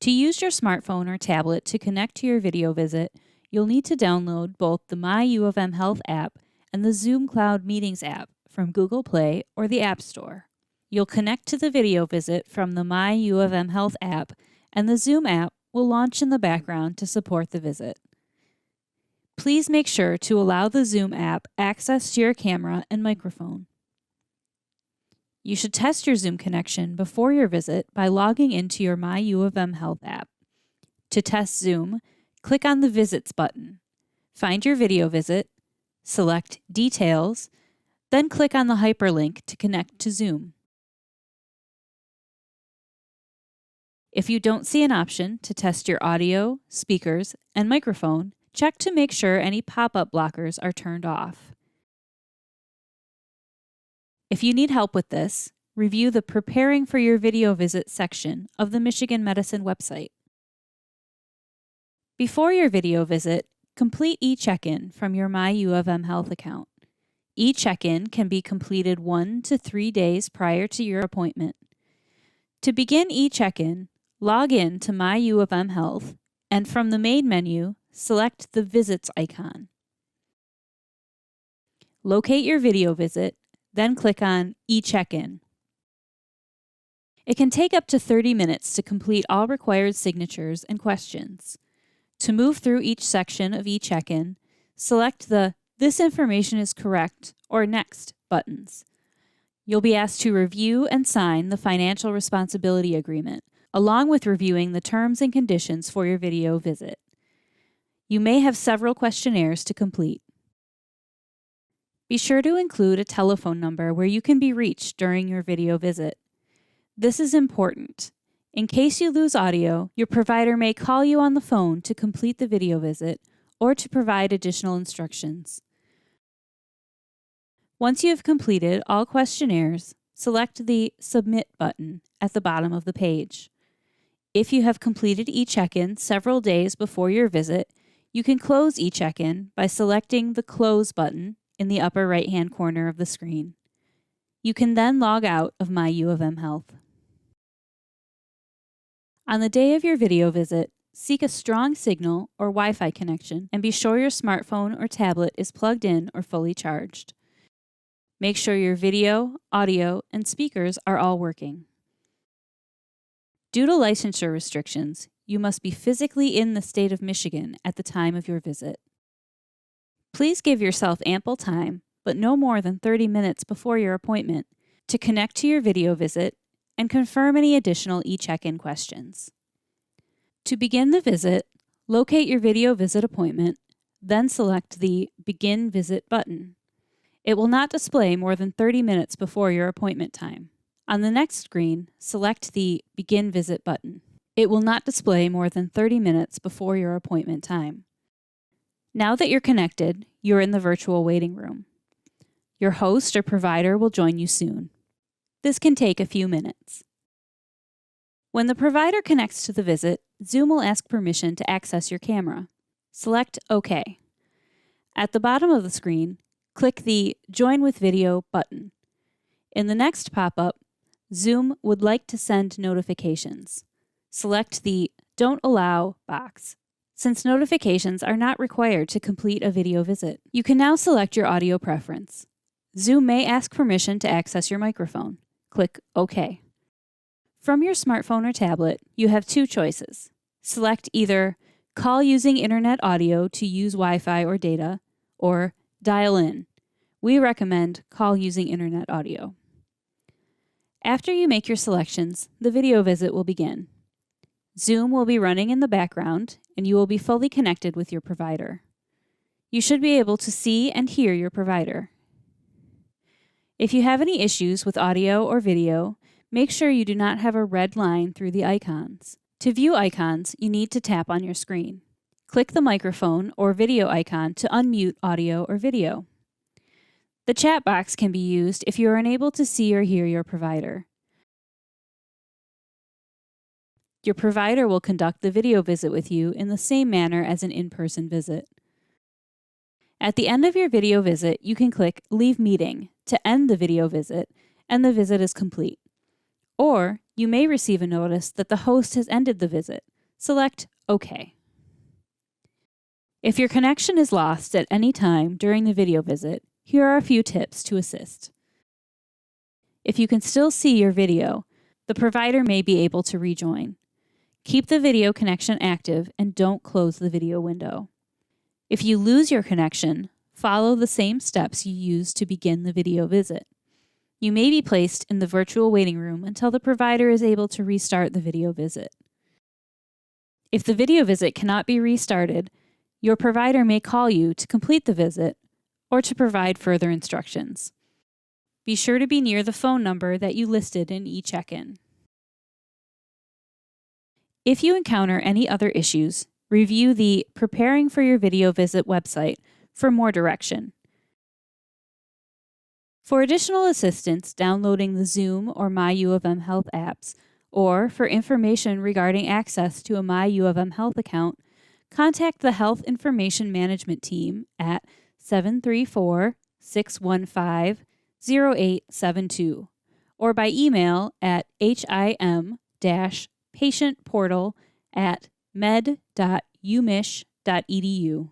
To use your smartphone or tablet to connect to your video visit, you'll need to download both the My U of M Health app and the Zoom Cloud Meetings app from Google Play or the App Store. You'll connect to the video visit from the My U of M Health app, and the Zoom app will launch in the background to support the visit. Please make sure to allow the Zoom app access to your camera and microphone. You should test your Zoom connection before your visit by logging into your My U of M Health app. To test Zoom, click on the Visits button. Find your video visit, select Details, then click on the hyperlink to connect to Zoom. If you don't see an option to test your audio, speakers, and microphone, check to make sure any pop-up blockers are turned off. If you need help with this, review the Preparing for Your Video Visit section of the Michigan Medicine website. Before your video visit, complete eCheck-in from your My U of M Health account. eCheck-in can be completed 1 to 3 days prior to your appointment. To begin eCheck-in, log in to My U of M Health, and from the main menu, select the Visits icon. Locate your video visit, then click on eCheck-in. It can take up to 30 minutes to complete all required signatures and questions. To move through each section of eCheck-in, select the This information is correct or Next buttons. You'll be asked to review and sign the Financial Responsibility Agreement, along with reviewing the terms and conditions for your video visit. You may have several questionnaires to complete. Be sure to include a telephone number where you can be reached during your video visit. This is important. In case you lose audio, your provider may call you on the phone to complete the video visit or to provide additional instructions. Once you have completed all questionnaires, select the Submit button at the bottom of the page. If you have completed eCheck-in several days before your visit, you can close eCheck-in by selecting the Close button in the upper right-hand corner of the screen. You can then log out of My U of M Health. On the day of your video visit, seek a strong signal or Wi-Fi connection and be sure your smartphone or tablet is plugged in or fully charged. Make sure your video, audio, and speakers are all working. Due to licensure restrictions, you must be physically in the state of Michigan at the time of your visit. Please give yourself ample time, but no more than 30 minutes before your appointment, to connect to your video visit and confirm any additional eCheck-in questions. To begin the visit, locate your video visit appointment, then select the Begin Visit button. It will not display more than 30 minutes before your appointment time. On the next screen, select the Begin Visit button. It will not display more than 30 minutes before your appointment time. Now that you're connected, you're in the virtual waiting room. Your host or provider will join you soon. This can take a few minutes. When the provider connects to the visit, Zoom will ask permission to access your camera. Select OK. At the bottom of the screen, click the Join with Video button. In the next pop-up, Zoom would like to send notifications. Select the Don't Allow box, since notifications are not required to complete a video visit. You can now select your audio preference. Zoom may ask permission to access your microphone. Click OK. From your smartphone or tablet, you have two choices. Select either Call using internet audio to use Wi-Fi or data, or Dial in. We recommend Call using internet audio. After you make your selections, the video visit will begin. Zoom will be running in the background, and you will be fully connected with your provider. You should be able to see and hear your provider. If you have any issues with audio or video, make sure you do not have a red line through the icons. To view icons, you need to tap on your screen. Click the microphone or video icon to unmute audio or video. The chat box can be used if you are unable to see or hear your provider. Your provider will conduct the video visit with you in the same manner as an in-person visit. At the end of your video visit, you can click Leave Meeting to end the video visit, and the visit is complete. Or You may receive a notice that the host has ended the visit. Select OK. If your connection is lost at any time during the video visit, here are a few tips to assist. If you can still see your video, the provider may be able to rejoin. Keep the video connection active and don't close the video window. If you lose your connection, follow the same steps you used to begin the video visit. You may be placed in the virtual waiting room until the provider is able to restart the video visit. If the video visit cannot be restarted, your provider may call you to complete the visit or to provide further instructions. Be sure to be near the phone number that you listed in eCheck-in. If you encounter any other issues, review the Preparing for Your Video Visit website for more direction. For additional assistance downloading the Zoom or MyUofM Health apps, or for information regarding access to a MyUofM Health account, contact the Health Information Management Team at 734-615-0872 or by email at him-patientportal@med.umich.edu.